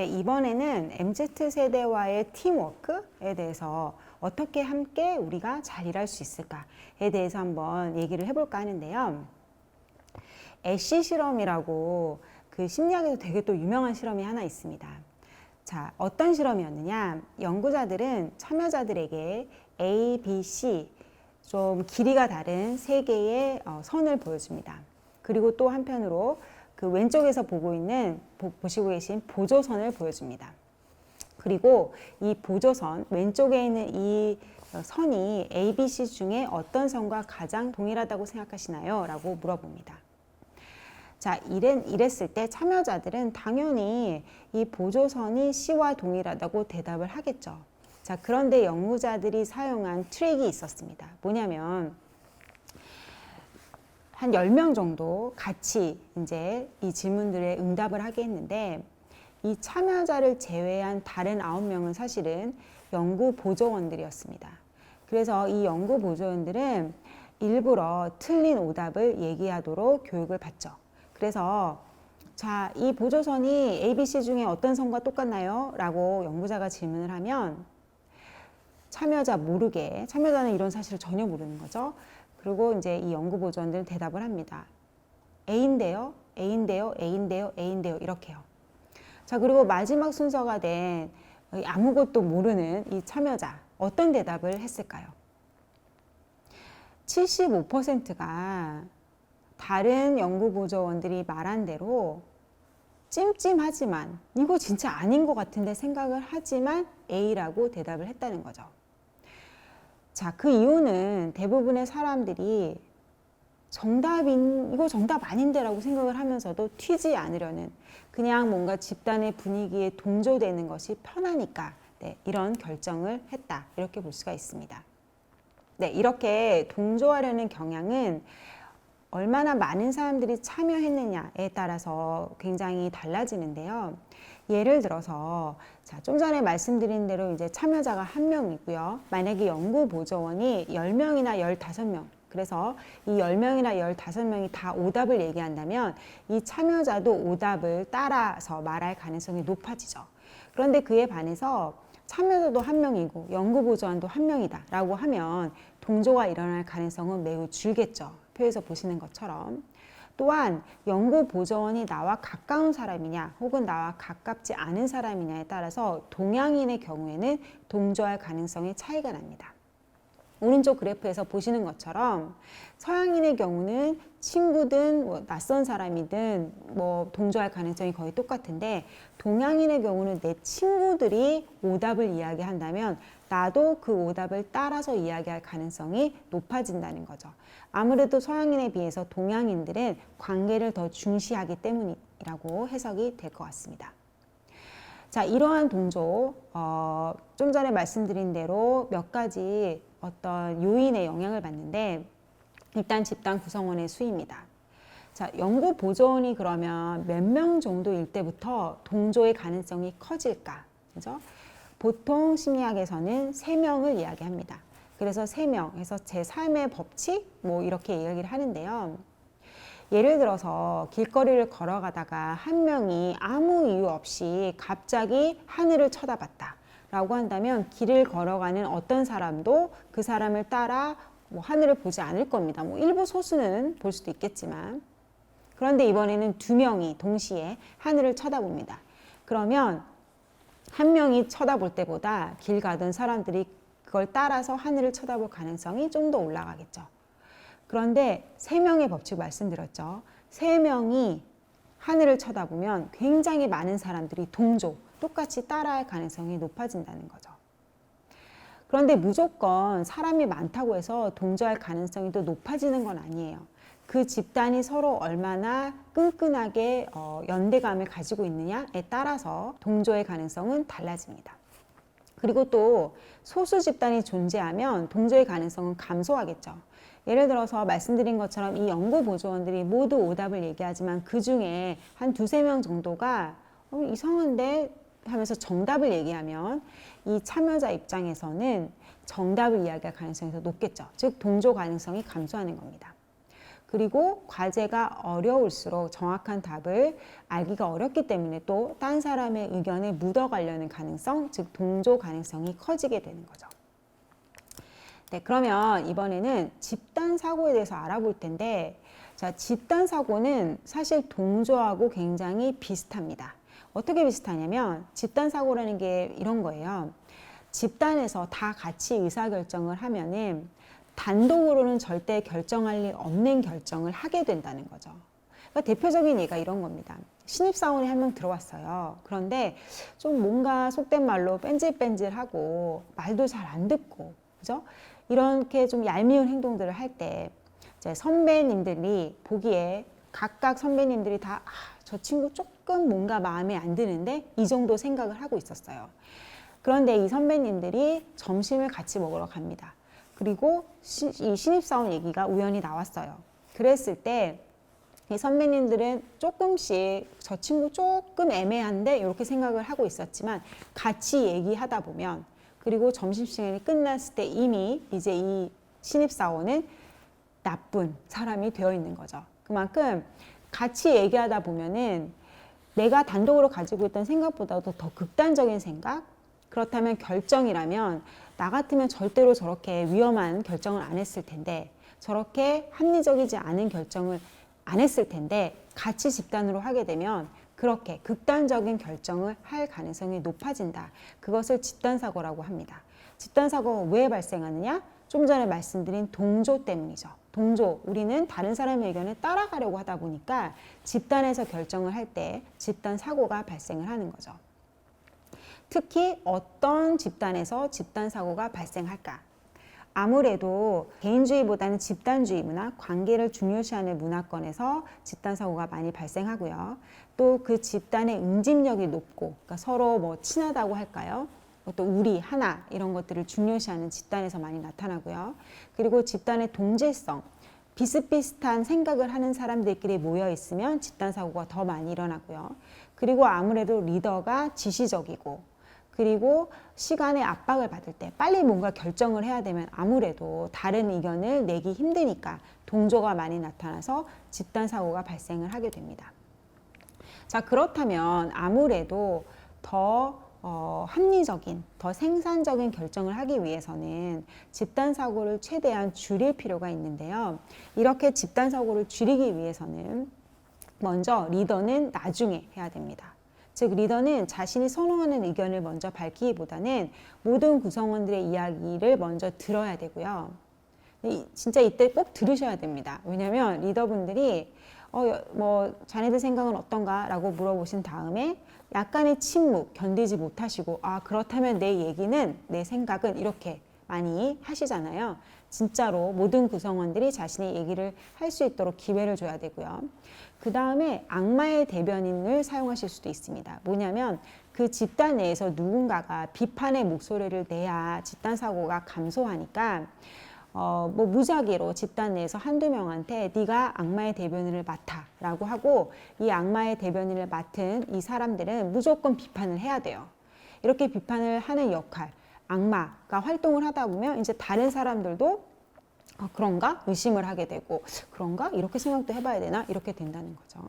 네, 이번에는 MZ세대와의 팀워크에 대해서 어떻게 함께 우리가 잘 일할 수 있을까에 대해서 한번 얘기를 해볼까 하는데요. 애쉬 실험이라고 그 심리학에서 되게 또 유명한 실험이 하나 있습니다. 자, 어떤 실험이었느냐? 연구자들은 참여자들에게 A, B, C 좀 길이가 다른 세 개의 선을 보여줍니다. 그리고 또 한편으로 그 왼쪽에서 보시고 계신 보조선을 보여줍니다. 그리고 이 보조선, 왼쪽에 있는 이 선이 A, B, C 중에 어떤 선과 가장 동일하다고 생각하시나요? 라고 물어봅니다. 자, 이랬을 때 참여자들은 당연히 이 보조선이 C와 동일하다고 대답을 하겠죠. 자, 그런데 연구자들이 사용한 트릭이 있었습니다. 뭐냐면, 한 10명 정도 같이 이제 이 질문들에 응답을 하게 했는데, 이 참여자를 제외한 다른 9명은 사실은 연구 보조원들이었습니다. 그래서 이 연구 보조원들은 일부러 틀린 오답을 얘기하도록 교육을 받죠. 그래서 자, 이 보조선이 ABC 중에 어떤 선과 똑같나요? 라고 연구자가 질문을 하면 참여자는 이런 사실을 전혀 모르는 거죠. 그리고 이제 이 연구 보조원들은 대답을 합니다. A인데요, A인데요, A인데요, A인데요, 이렇게요. 자, 그리고 마지막 순서가 된 아무것도 모르는 이 참여자, 어떤 대답을 했을까요? 75%가 다른 연구보조원들이 말한 대로 찜찜하지만 이거 진짜 아닌 것 같은데 생각을 하지만 A라고 대답을 했다는 거죠. 자, 그 이유는 대부분의 사람들이 이거 정답 아닌데 라고 생각을 하면서도 튀지 않으려는 그냥 뭔가 집단의 분위기에 동조되는 것이 편하니까 이런 결정을 했다. 이렇게 볼 수가 있습니다. 네, 이렇게 동조하려는 경향은 얼마나 많은 사람들이 참여했느냐에 따라서 굉장히 달라지는데요. 예를 들어서 좀 전에 말씀드린 대로 이제 참여자가 1명이고요. 만약에 연구보조원이 10명이나 15명, 그래서 이 10명이나 15명이 다 오답을 얘기한다면 이 참여자도 오답을 따라서 말할 가능성이 높아지죠. 그런데 그에 반해서 참여자도 1명이고 연구보조원도 1명이다 라고 하면 동조가 일어날 가능성은 매우 줄겠죠. 표에서 보시는 것처럼. 또한 연구보조원이 나와 가까운 사람이냐 혹은 나와 가깝지 않은 사람이냐에 따라서 동양인의 경우에는 동조할 가능성이 차이가 납니다. 오른쪽 그래프에서 보시는 것처럼 서양인의 경우는 친구든 낯선 사람이든 동조할 가능성이 거의 똑같은데 동양인의 경우는 내 친구들이 오답을 이야기한다면 나도 그 오답을 따라서 이야기할 가능성이 높아진다는 거죠. 아무래도 서양인에 비해서 동양인들은 관계를 더 중시하기 때문이라고 해석이 될 것 같습니다. 자, 이러한 동조, 좀 전에 말씀드린 대로 몇 가지 어떤 요인의 영향을 받는데 일단 집단 구성원의 수입니다. 자, 연구 보조원이 그러면 몇 명 정도일 때부터 동조의 가능성이 커질까? 그죠? 보통 심리학에서는 3명을 이야기합니다. 그래서 3명에서 제3의 법칙 이렇게 이야기를 하는데요. 예를 들어서 길거리를 걸어가다가 한 명이 아무 이유 없이 갑자기 하늘을 쳐다봤다 라고 한다면 길을 걸어가는 어떤 사람도 그 사람을 따라 하늘을 보지 않을 겁니다. 일부 소수는 볼 수도 있겠지만. 그런데 이번에는 2명이 동시에 하늘을 쳐다봅니다. 그러면 한 명이 쳐다볼 때보다 길 가던 사람들이 그걸 따라서 하늘을 쳐다볼 가능성이 좀 더 올라가겠죠. 그런데 3명의 법칙 말씀드렸죠. 3명이 하늘을 쳐다보면 굉장히 많은 사람들이 똑같이 따라할 가능성이 높아진다는 거죠. 그런데 무조건 사람이 많다고 해서 동조할 가능성이 더 높아지는 건 아니에요. 그 집단이 서로 얼마나 끈끈하게 연대감을 가지고 있느냐에 따라서 동조의 가능성은 달라집니다. 그리고 또 소수 집단이 존재하면 동조의 가능성은 감소하겠죠. 예를 들어서 말씀드린 것처럼 이 연구 보조원들이 모두 오답을 얘기하지만 그 중에 한 2-3명 정도가 이상한데 하면서 정답을 얘기하면 이 참여자 입장에서는 정답을 이야기할 가능성이 더 높겠죠. 즉 동조 가능성이 감소하는 겁니다. 그리고 과제가 어려울수록 정확한 답을 알기가 어렵기 때문에 또 딴 사람의 의견에 묻어가려는 가능성, 즉 동조 가능성이 커지게 되는 거죠. 네, 그러면 이번에는 집단 사고에 대해서 알아볼 텐데, 자, 집단 사고는 사실 동조하고 굉장히 비슷합니다. 어떻게 비슷하냐면 집단 사고라는 게 이런 거예요. 집단에서 다 같이 의사결정을 하면은 단독으로는 절대 결정할 일 없는 결정을 하게 된다는 거죠. 그러니까 대표적인 예가 이런 겁니다. 신입사원이 한 명 들어왔어요. 그런데 좀 뭔가 속된 말로 뺀질뺀질하고 말도 잘 안 듣고, 그죠? 이렇게 좀 얄미운 행동들을 할 때 선배님들이 보기에 각각 선배님들이 다 저 친구 조금 뭔가 마음에 안 드는데 이 정도 생각을 하고 있었어요. 그런데 이 선배님들이 점심을 같이 먹으러 갑니다. 그리고 이 신입사원 얘기가 우연히 나왔어요. 그랬을 때 이 선배님들은 조금씩 저 친구 조금 애매한데 이렇게 생각을 하고 있었지만 같이 얘기하다 보면, 그리고 점심시간이 끝났을 때 이미 이제 이 신입사원은 나쁜 사람이 되어 있는 거죠. 그만큼 같이 얘기하다 보면은 내가 단독으로 가지고 있던 생각보다도 더 극단적인 생각, 그렇다면 결정이라면 나 같으면 절대로 저렇게 위험한 결정을 안 했을 텐데, 저렇게 합리적이지 않은 결정을 안 했을 텐데 같이 집단으로 하게 되면 그렇게 극단적인 결정을 할 가능성이 높아진다. 그것을 집단사고라고 합니다. 집단사고가 왜 발생하느냐? 좀 전에 말씀드린 동조 때문이죠. 동조, 우리는 다른 사람의 의견에 따라가려고 하다 보니까 집단에서 결정을 할 때 집단사고가 발생을 하는 거죠. 특히 어떤 집단에서 집단사고가 발생할까? 아무래도 개인주의보다는 집단주의 문화, 관계를 중요시하는 문화권에서 집단사고가 많이 발생하고요. 또 그 집단의 응집력이 높고, 그러니까 서로 뭐 친하다고 할까요? 또 우리, 하나 이런 것들을 중요시하는 집단에서 많이 나타나고요. 그리고 집단의 동질성, 비슷비슷한 생각을 하는 사람들끼리 모여 있으면 집단사고가 더 많이 일어나고요. 그리고 아무래도 리더가 지시적이고, 그리고 시간의 압박을 받을 때 빨리 뭔가 결정을 해야 되면 아무래도 다른 의견을 내기 힘드니까 동조가 많이 나타나서 집단사고가 발생을 하게 됩니다. 자, 그렇다면 아무래도 더 합리적인, 더 생산적인 결정을 하기 위해서는 집단사고를 최대한 줄일 필요가 있는데요. 이렇게 집단사고를 줄이기 위해서는 먼저 리더는 나중에 해야 됩니다. 즉 리더는 자신이 선호하는 의견을 먼저 밝히기보다는 모든 구성원들의 이야기를 먼저 들어야 되고요. 진짜 이때 꼭 들으셔야 됩니다. 왜냐하면 리더분들이 뭐 자네들 생각은 어떤가? 라고 물어보신 다음에 약간의 침묵 견디지 못하시고 그렇다면 내 얘기는, 내 생각은 이렇게 많이 하시잖아요. 진짜로 모든 구성원들이 자신의 얘기를 할 수 있도록 기회를 줘야 되고요. 그 다음에 악마의 대변인을 사용하실 수도 있습니다. 뭐냐면 그 집단 내에서 누군가가 비판의 목소리를 내야 집단 사고가 감소하니까 뭐 무작위로 집단 내에서 한두 명한테 네가 악마의 대변인을 맡아 라고 하고, 이 악마의 대변인을 맡은 이 사람들은 무조건 비판을 해야 돼요. 이렇게 비판을 하는 역할, 악마가 활동을 하다 보면 이제 다른 사람들도 그런가? 의심을 하게 되고, 그런가? 이렇게 생각도 해봐야 되나? 이렇게 된다는 거죠.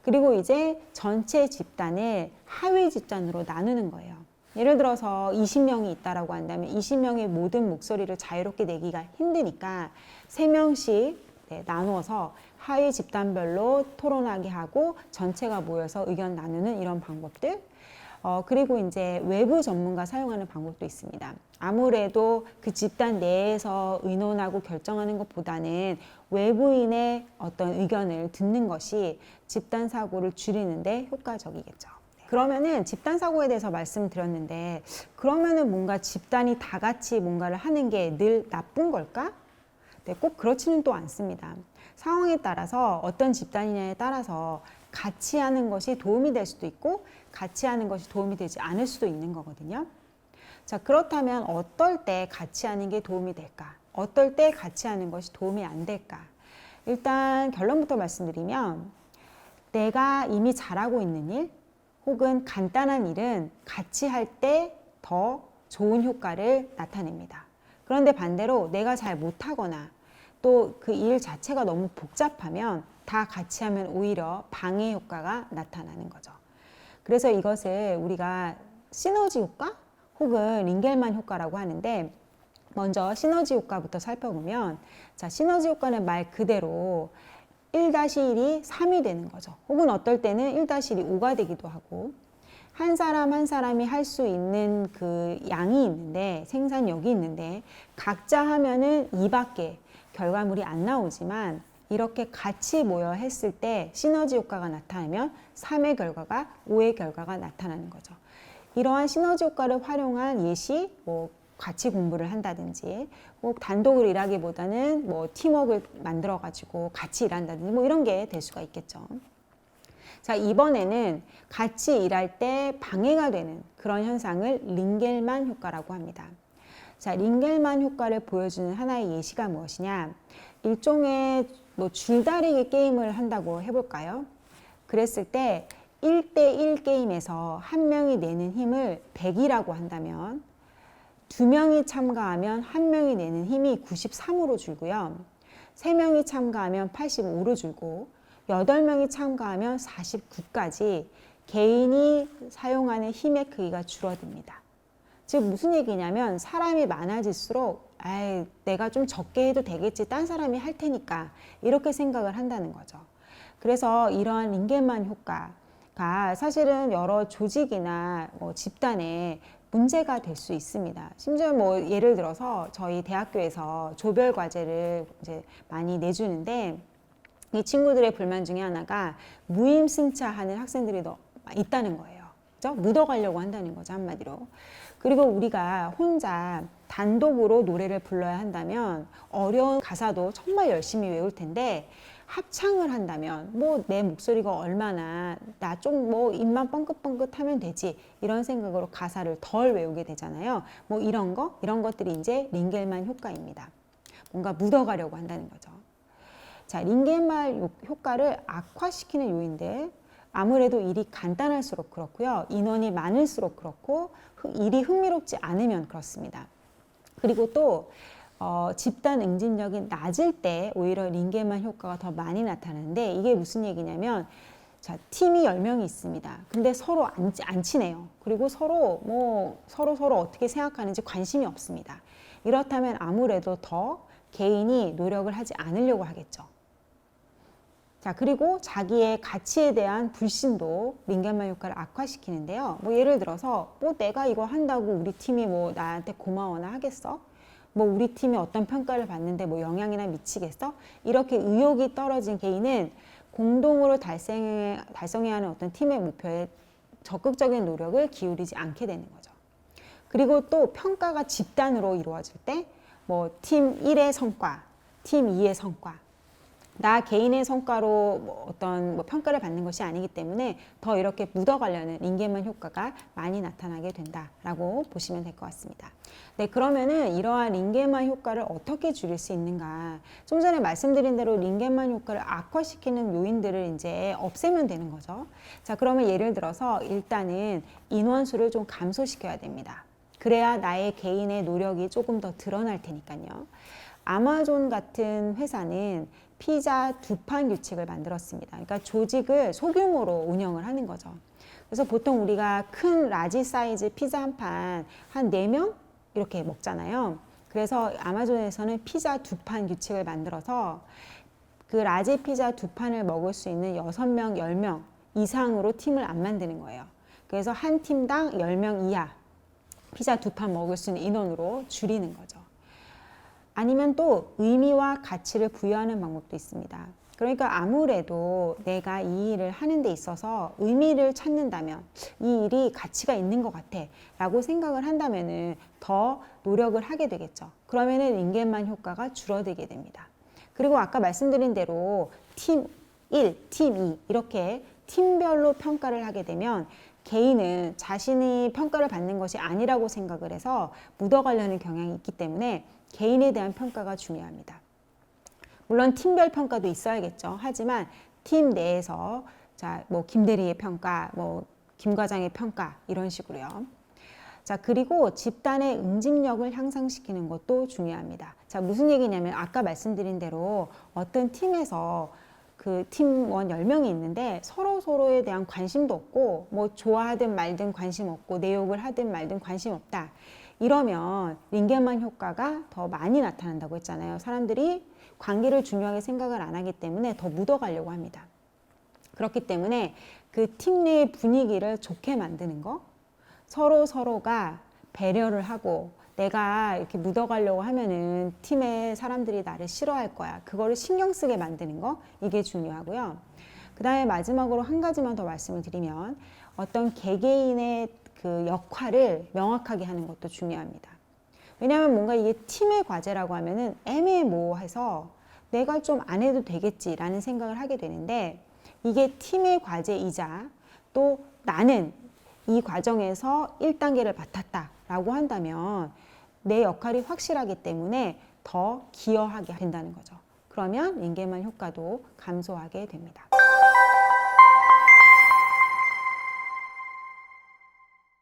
그리고 이제 전체 집단을 하위 집단으로 나누는 거예요. 예를 들어서 20명이 있다라고 한다면 20명의 모든 목소리를 자유롭게 내기가 힘드니까 3명씩 나누어서 하위 집단별로 토론하게 하고 전체가 모여서 의견 나누는 이런 방법들. 그리고 이제 외부 전문가 사용하는 방법도 있습니다. 아무래도 그 집단 내에서 의논하고 결정하는 것보다는 외부인의 어떤 의견을 듣는 것이 집단 사고를 줄이는데 효과적이겠죠. 그러면은 집단 사고에 대해서 말씀드렸는데, 그러면은 뭔가 집단이 다 같이 뭔가를 하는 게 늘 나쁜 걸까? 네, 꼭 그렇지는 또 않습니다. 상황에 따라서 어떤 집단이냐에 따라서 같이 하는 것이 도움이 될 수도 있고 같이 하는 것이 도움이 되지 않을 수도 있는 거거든요. 자, 그렇다면 어떨 때 같이 하는 게 도움이 될까? 어떨 때 같이 하는 것이 도움이 안 될까? 일단 결론부터 말씀드리면, 내가 이미 잘하고 있는 일 혹은 간단한 일은 같이 할 때 더 좋은 효과를 나타냅니다. 그런데 반대로 내가 잘 못하거나 또 그 일 자체가 너무 복잡하면 다 같이 하면 오히려 방해 효과가 나타나는 거죠. 그래서 이것을 우리가 시너지 효과 혹은 링겔만 효과라고 하는데, 먼저 시너지 효과부터 살펴보면, 자, 시너지 효과는 말 그대로 1-1이 3이 되는 거죠. 혹은 어떨 때는 1-1이 5가 되기도 하고, 한 사람 한 사람이 할 수 있는 그 양이 있는데, 생산력이 있는데, 각자 하면은 2밖에 결과물이 안 나오지만, 이렇게 같이 모여 했을 때 시너지 효과가 나타나면 3의 결과가 5의 결과가 나타나는 거죠. 이러한 시너지 효과를 활용한 예시, 뭐 같이 공부를 한다든지, 꼭 단독으로 일하기보다는 뭐 팀워크를 만들어 가지고 같이 일한다든지, 뭐 이런 게 될 수가 있겠죠. 자, 이번에는 같이 일할 때 방해가 되는 그런 현상을 링겔만 효과라고 합니다. 자, 링겔만 효과를 보여주는 하나의 예시가 무엇이냐? 일종의 뭐 줄다리기 게임을 한다고 해볼까요? 그랬을 때 1대1 게임에서 한 명이 내는 힘을 100이라고 한다면, 2명이 참가하면 한 명이 내는 힘이 93으로 줄고요. 3명이 참가하면 85로 줄고, 8명이 참가하면 49까지 개인이 사용하는 힘의 크기가 줄어듭니다. 즉 무슨 얘기냐면, 사람이 많아질수록 내가 좀 적게 해도 되겠지, 딴 사람이 할 테니까, 이렇게 생각을 한다는 거죠. 그래서 이러한 링겔만 효과가 사실은 여러 조직이나 뭐 집단에 문제가 될 수 있습니다. 심지어 뭐 예를 들어서 저희 대학교에서 조별 과제를 이제 많이 내주는데, 이 친구들의 불만 중에 하나가 무임승차하는 학생들이 있다는 거예요. 그죠? 묻어가려고 한다는 거죠, 한마디로. 그리고 우리가 혼자 단독으로 노래를 불러야 한다면 어려운 가사도 정말 열심히 외울 텐데, 합창을 한다면 뭐 내 목소리가 얼마나, 나 좀 뭐 입만 뻥긋뻥긋 하면 되지, 이런 생각으로 가사를 덜 외우게 되잖아요. 뭐 이런 것들이 이제 링겔만 효과입니다. 뭔가 묻어가려고 한다는 거죠. 자, 링겔만 효과를 악화시키는 요인들, 아무래도 일이 간단할수록 그렇고요, 인원이 많을수록 그렇고, 일이 흥미롭지 않으면 그렇습니다. 그리고 또 집단 응집력이 낮을 때 오히려 링겔만 효과가 더 많이 나타나는데, 이게 무슨 얘기냐면, 자, 팀이 10명이 있습니다. 근데 서로 안 친해요. 그리고 서로 어떻게 생각하는지 관심이 없습니다. 이렇다면 아무래도 더 개인이 노력을 하지 않으려고 하겠죠. 자, 그리고 자기의 가치에 대한 불신도 링겔만 효과를 악화시키는데요. 뭐 예를 들어서 뭐 내가 이거 한다고 우리 팀이 뭐 나한테 고마워나 하겠어? 뭐 우리 팀이 어떤 평가를 받는데 뭐 영향이나 미치겠어? 이렇게 의욕이 떨어진 개인은 공동으로 달성해야 하는 어떤 팀의 목표에 적극적인 노력을 기울이지 않게 되는 거죠. 그리고 또 평가가 집단으로 이루어질 때 뭐 팀 1의 성과, 팀 2의 성과, 나 개인의 성과로 뭐 어떤 평가를 받는 것이 아니기 때문에 더 이렇게 묻어가려는 링겔만 효과가 많이 나타나게 된다라고 보시면 될 것 같습니다. 네, 그러면은 이러한 링겔만 효과를 어떻게 줄일 수 있는가? 좀 전에 말씀드린 대로 링겔만 효과를 악화시키는 요인들을 이제 없애면 되는 거죠. 자, 그러면 예를 들어서 일단은 인원수를 좀 감소시켜야 됩니다. 그래야 나의 개인의 노력이 조금 더 드러날 테니까요. 아마존 같은 회사는 피자 2판 규칙을 만들었습니다. 그러니까 조직을 소규모로 운영을 하는 거죠. 그래서 보통 우리가 큰 라지 사이즈 피자 한 판, 한 4명 이렇게 먹잖아요. 그래서 아마존에서는 피자 2판 규칙을 만들어서 그 라지 피자 2판을 먹을 수 있는 6명, 10명 이상으로 팀을 안 만드는 거예요. 그래서 한 팀당 10명 이하 피자 2판 먹을 수 있는 인원으로 줄이는 거죠. 아니면 또 의미와 가치를 부여하는 방법도 있습니다. 그러니까 아무래도 내가 이 일을 하는 데 있어서 의미를 찾는다면, 이 일이 가치가 있는 것 같아 라고 생각을 한다면 더 노력을 하게 되겠죠. 그러면은 링겔만 효과가 줄어들게 됩니다. 그리고 아까 말씀드린 대로 팀 1, 팀 2 이렇게 팀별로 평가를 하게 되면 개인은 자신이 평가를 받는 것이 아니라고 생각을 해서 묻어가려는 경향이 있기 때문에 개인에 대한 평가가 중요합니다. 물론 팀별 평가도 있어야겠죠. 하지만 팀 내에서 뭐 김대리의 평가, 뭐 김 과장의 평가 이런 식으로요. 자, 그리고 집단의 응집력을 향상시키는 것도 중요합니다. 자, 무슨 얘기냐면 아까 말씀드린 대로 어떤 팀에서 그 팀원 10명이 있는데 서로에 대한 관심도 없고 뭐 좋아하든 말든 관심 없고 내 욕을 하든 말든 관심 없다. 이러면 링겔만 효과가 더 많이 나타난다고 했잖아요. 사람들이 관계를 중요하게 생각을 안 하기 때문에 더 묻어가려고 합니다. 그렇기 때문에 그 팀 내의 분위기를 좋게 만드는 거, 서로가 배려를 하고 내가 이렇게 묻어가려고 하면은 팀의 사람들이 나를 싫어할 거야. 그거를 신경 쓰게 만드는 거, 이게 중요하고요. 그 다음에 마지막으로 한 가지만 더 말씀을 드리면 어떤 개개인의 그 역할을 명확하게 하는 것도 중요합니다. 왜냐하면 뭔가 이게 팀의 과제라고 하면은 애매모호해서 내가 좀 안 해도 되겠지라는 생각을 하게 되는데 이게 팀의 과제이자 또 나는 이 과정에서 1단계를 맡았다라고 한다면 내 역할이 확실하기 때문에 더 기여하게 된다는 거죠. 그러면 링겔만 효과도 감소하게 됩니다.